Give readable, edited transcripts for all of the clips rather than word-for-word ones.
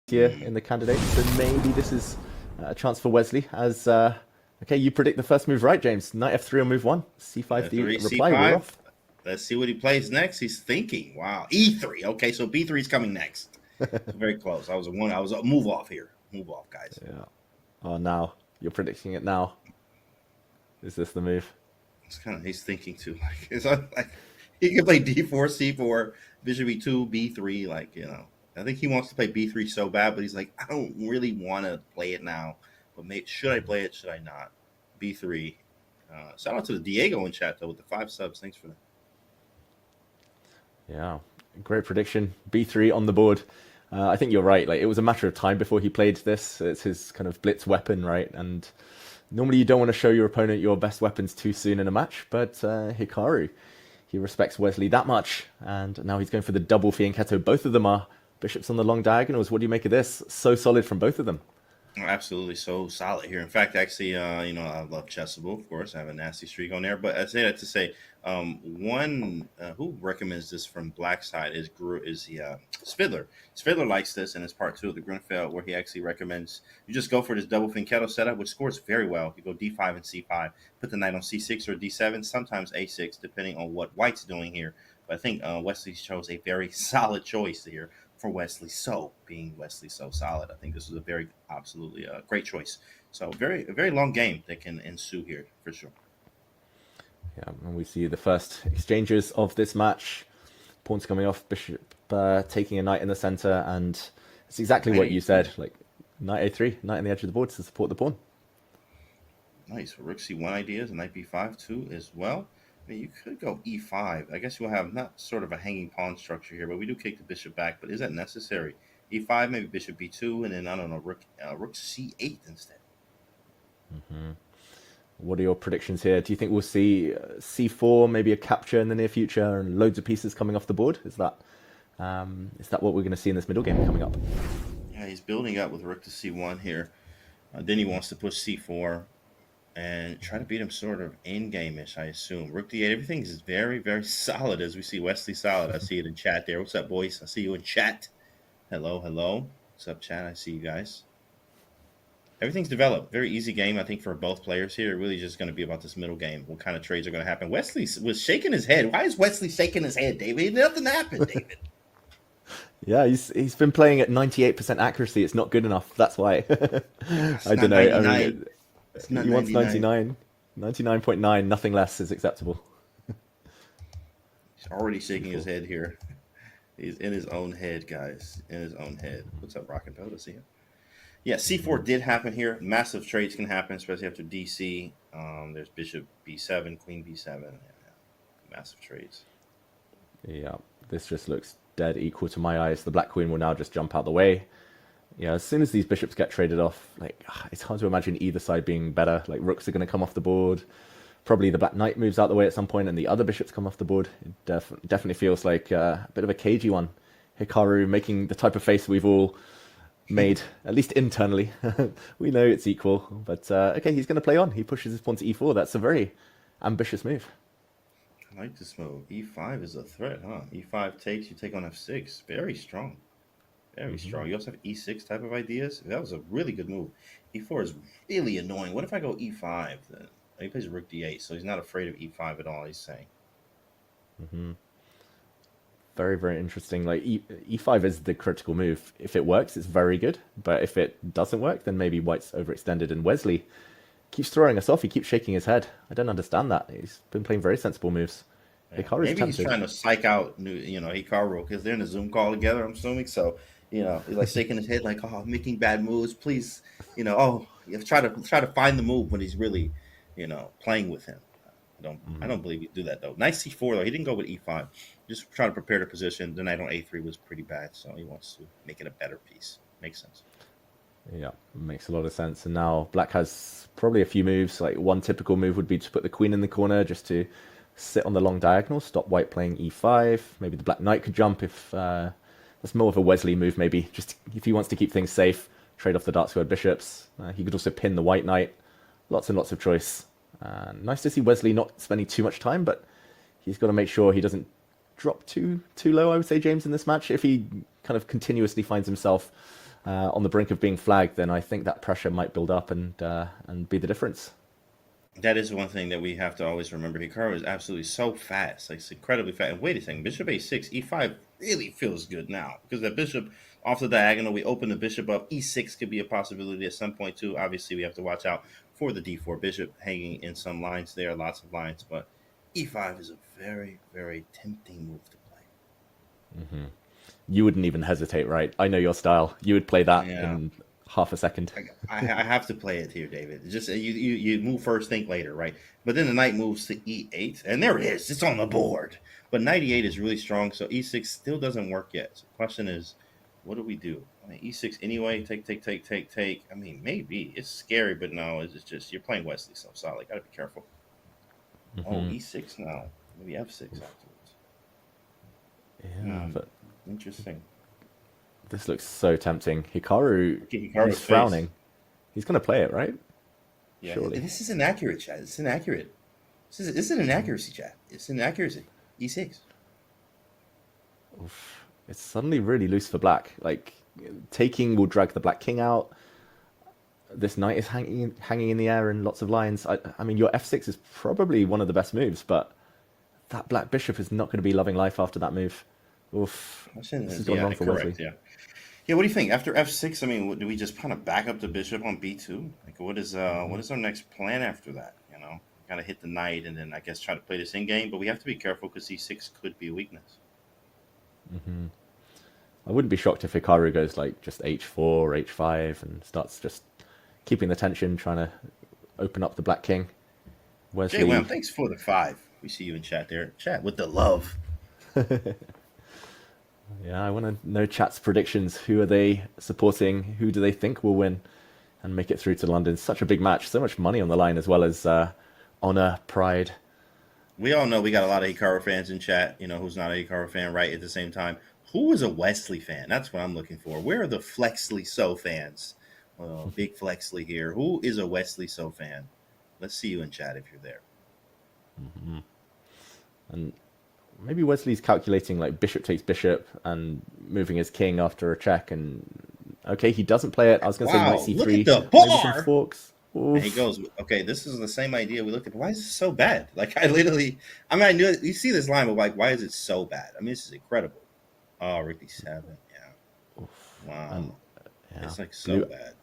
here in the candidates, so maybe this is a chance for Wesley. As okay, you predict the first move right, James. Knight f3 on move one, c5. The F3, reply, we're C5. off. Let's see what he plays next. He's thinking. Wow, E3. Okay, so B3 is coming next. So very close. I was a move off here. Move off, guys. Yeah. Oh, now you're predicting it now. Is this the move? It's kind of he's thinking too. Like he can play D4, C4, Bishop E2, B3. I think he wants to play B3 so bad, but he's like, I don't really want to play it now. But should I play it? Should I not? B3. Shout out to the Diego in chat though with the 5 subs. Thanks for that. Yeah, great prediction. B3 on the board. I think you're right. Like, it was a matter of time before he played this. It's his kind of blitz weapon, right? And normally you don't want to show your opponent your best weapons too soon in a match, but Hikaru, he respects Wesley that much, and now he's going for the double fianchetto. Both of them are bishops on the long diagonals. What do you make of this? So solid from both of them. Absolutely, so solid here. In fact, actually, I love Chessable, of course. I have a nasty streak on there, but I say that to say, one who recommends this from Black side is Spidler. Spidler likes this, and it's part 2 of the Grunfeld, where he actually recommends you just go for this double fianchetto setup, which scores very well. You go D5 and C5, put the knight on C6 or D7, sometimes A6, depending on what White's doing here. But I think Wesley chose a very solid choice here for Wesley. So being Wesley so solid, I think this was a very absolutely great choice. So a very long game that can ensue here for sure. Yeah, and we see the first exchanges of this match. Pawns coming off, bishop taking a knight in the center, and it's exactly what you said. Like knight A3, knight on the edge of the board to support the pawn. Nice. Rook C1 ideas, and knight B5 too as well. I mean, you could go E5. I guess you'll have not sort of a hanging pawn structure here, but we do kick the bishop back. But is that necessary? E5, maybe bishop B2, and then, I don't know, rook C8 instead. Mm-hmm. What are your predictions here? Do you think we'll see C4, maybe a capture in the near future, and loads of pieces coming off the board? Is that what we're going to see in this middle game coming up? Yeah, he's building up with rook to C1 here. Then he wants to push C4 and try to beat him sort of in-game-ish, I assume. Rook D8, everything is very, very solid as we see Wesley solid. I see it in chat there. What's up, boys? I see you in chat. Hello. What's up, chat? I see you guys. Everything's developed. Very easy game, I think, for both players here. Really just going to be about this middle game. What kind of trades are going to happen? Wesley was shaking his head. Why is Wesley shaking his head, David? Nothing happened, David. Yeah, he's been playing at 98% accuracy. It's not good enough. That's why. I don't know. 99. I mean, It's not he wants 99. 99.9. Nothing less is acceptable. He's already shaking his head here. He's in his own head, guys. In his own head. What's up, Rock and Pelta? See him? Yeah, C4 did happen here. Massive trades can happen, especially after DC. There's bishop B7, queen B7. Yeah. Massive trades. Yeah, this just looks dead equal to my eyes. The black queen will now just jump out the way. Yeah, as soon as these bishops get traded off, like, it's hard to imagine either side being better. Like, rooks are going to come off the board. Probably the black knight moves out the way at some point, and the other bishops come off the board. It definitely feels like a bit of a cagey one. Hikaru making the type of face we've all made, at least internally. We know it's equal, but okay, he's going to play on. He pushes his pawn to E4. That's a very ambitious move. I like this move. E5 is a threat, huh? E5 takes, you take on F6. Very strong. Very strong. You also have E6 type of ideas. That was a really good move. E4 is really annoying. What if I go E5 then? He plays rook D8, so he's not afraid of E5 at all, he's saying. Mm-hmm. Very, very interesting. Like, E5 is the critical move. If it works, it's very good. But if it doesn't work, then maybe White's overextended. And Wesley keeps throwing us off. He keeps shaking his head. I don't understand that. He's been playing very sensible moves. Yeah. Maybe he's trying to psych out, Hikaru, because they're in a Zoom call together, I'm assuming. So, he's like shaking his head like, oh, I'm making bad moves. Please, you have to try to find the move when he's really, playing with him. I don't believe he'd do that, though. Nice C4, though. He didn't go with E5. Just trying to prepare the position. The knight on A3 was pretty bad, so he wants to make it a better piece. Makes sense. Yeah, makes a lot of sense. And now black has probably a few moves. Like, one typical move would be to put the queen in the corner just to sit on the long diagonal, stop white playing E5. Maybe the black knight could jump if that's more of a Wesley move, maybe. Just if he wants to keep things safe, trade off the dark squared bishops. He could also pin the white knight. Lots and lots of choice. Nice to see Wesley not spending too much time, but he's got to make sure he doesn't drop too low, I would say, James, in this match. If he kind of continuously finds himself on the brink of being flagged, then I think that pressure might build up and be the difference. That is one thing that we have to always remember. Hikaru is absolutely so fast, like it's incredibly fast. And wait a second, Bishop A6, E5 really feels good now because the bishop off the diagonal. We open the bishop up. E6 could be a possibility at some point too. Obviously, we have to watch out for the D4 bishop hanging in some lines there, lots of lines. But E5 is a very, very tempting move to play. Mm-hmm. You wouldn't even hesitate, right? I know your style. You would play that in half a second. I have to play it here, David. It's just you move first, think later, right? But then the knight moves to E8, and there it is. It's on the board. But knight E8 is really strong, so E6 still doesn't work yet. So the question is, what do we do? I mean, E6 anyway. Take. I mean, maybe it's scary, but no, it's just you're playing Wesley, so solid. Got to be careful. Mm-hmm. Oh, E6 now. Maybe F6 afterwards. Yeah, but interesting. This looks so tempting. Hikaru's frowning. Face. He's going to play it, right? Yeah. Surely. This is inaccurate, Chad. It's inaccurate. This is an inaccuracy, Chad. It's an accuracy. E6. Oof. It's suddenly really loose for black. Like, taking will drag the black king out. This knight is hanging in the air in lots of lines. I mean, your F6 is probably one of the best moves, but that black bishop is not going to be loving life after that move. Oof. This is going wrong for Wesley. Yeah, what do you think? After F6, I mean, do we just kind of back up the bishop on B2? Like, what is our next plan after that? You know, kind of hit the knight and then I guess try to play this in game, but we have to be careful because C6 could be a weakness. Mm-hmm. I wouldn't be shocked if Hikaru goes like just H4, H5 and starts just keeping the tension, trying to open up the black king. Wesley... Jay, thanks for the 5. We see you in chat there. Chat with the love. Yeah, I want to know chat's predictions. Who are they supporting? Who do they think will win and make it through to London? Such a big match. So much money on the line as well as honor, pride. We all know we got a lot of Hikaru fans in chat. You know, who's not a Hikaru fan, right? At the same time, who is a Wesley fan? That's what I'm looking for. Where are the Flexley So fans? Well, big Flexley here. Who is a Wesley So fan? Let's see you in chat if you're there. Mm-hmm. And maybe Wesley's calculating like bishop takes bishop and moving his king after a check. And okay, he doesn't play it. I was going to say knight c3. Look at the bar. Maybe some forks. And he goes, okay, this is the same idea we looked at. Why is this so bad? Like, I knew it. You see this line, but like, why is it so bad? I mean, this is incredible. Oh, Rick D7. Yeah. Wow. Yeah. It's like so bad.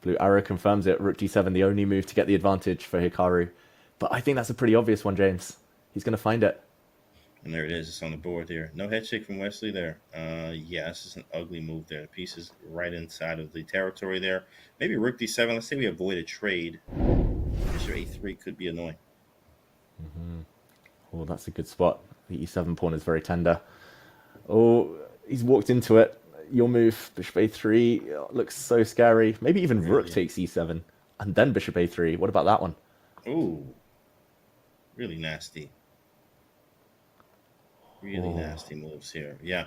Blue arrow confirms it. Rook D7, the only move to get the advantage for Hikaru. But I think that's a pretty obvious one, James. He's going to find it. And there it is. It's on the board here. No head shake from Wesley there. Yeah, this is an ugly move there. The piece is right inside of the territory there. Maybe Rook D7. Let's say we avoid a trade. Bishop A3 could be annoying. Mm-hmm. Oh, that's a good spot. The E7 pawn is very tender. Oh, he's walked into it. Your move, Bishop A3, looks so scary. Maybe even Rook takes E7 and then Bishop A3. What about that one? Ooh, really nasty. Really nasty moves here. Yeah.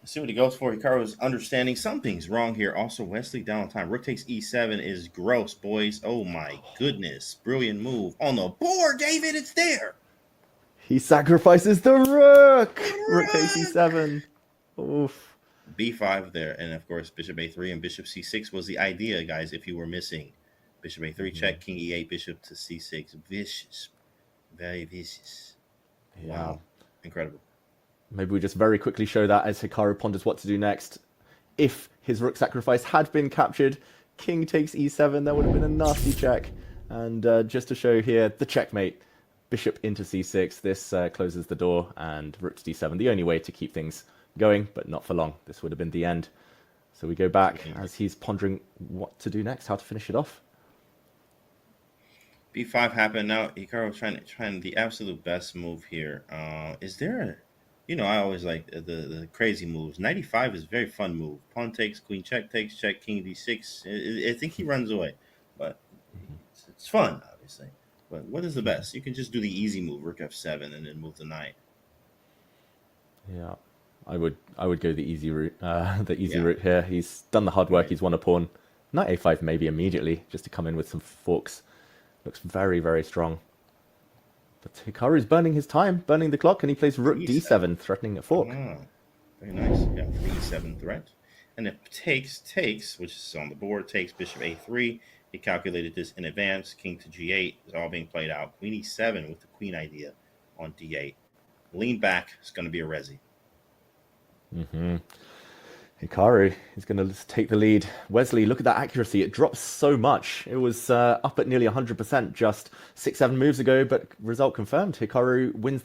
Let's see what he goes for. Hikaru is understanding something's wrong here. Also, Wesley down on time. Rook takes E7 is gross, boys. Oh, my goodness. Brilliant move. On the board, David, it's there. He sacrifices the rook. Rook takes E7. Oof. B5 there. And, of course, Bishop A3 and Bishop C6 was the idea, guys, if you were missing. Bishop A3 check, King E8, Bishop to C6. Vicious. Very vicious. Yeah. Wow. Incredible. Maybe we just very quickly show that as Hikaru ponders what to do next. If his rook sacrifice had been captured, King takes E7, that would have been a nasty check. And just to show here, the checkmate. Bishop into C6, this closes the door, and Rook to D7, the only way to keep things going, but not for long. This would have been the end. So we go back as he's pondering what to do next, how to finish it off. B5 happened. Now Hikaru trying the absolute best move here. Is there I always like the crazy moves. 95 is a very fun move. Pawn takes, queen check takes, check, king d6. I think he runs away, but it's fun, obviously. But what is the best? You can just do the easy move, rook f7, and then move the knight. Yeah, I would go the easy route. Route here. He's done the hard work. He's won a pawn. Knight a5 maybe immediately, just to come in with some forks. Looks very, very strong. But Hikaru's burning his time, burning the clock, and he plays rook d7, threatening a fork. Very nice. Yeah, 3e7 threat. And if takes, which is on the board, takes bishop a3. He calculated this in advance. King to g8 is all being played out. Queen e7 with the queen idea on d8. Lean back is going to be a resi. Hikaru is going to take the lead. Wesley, look at that accuracy. It drops so much. It was up at nearly 100% just 6-7 moves ago, but result confirmed. Hikaru wins.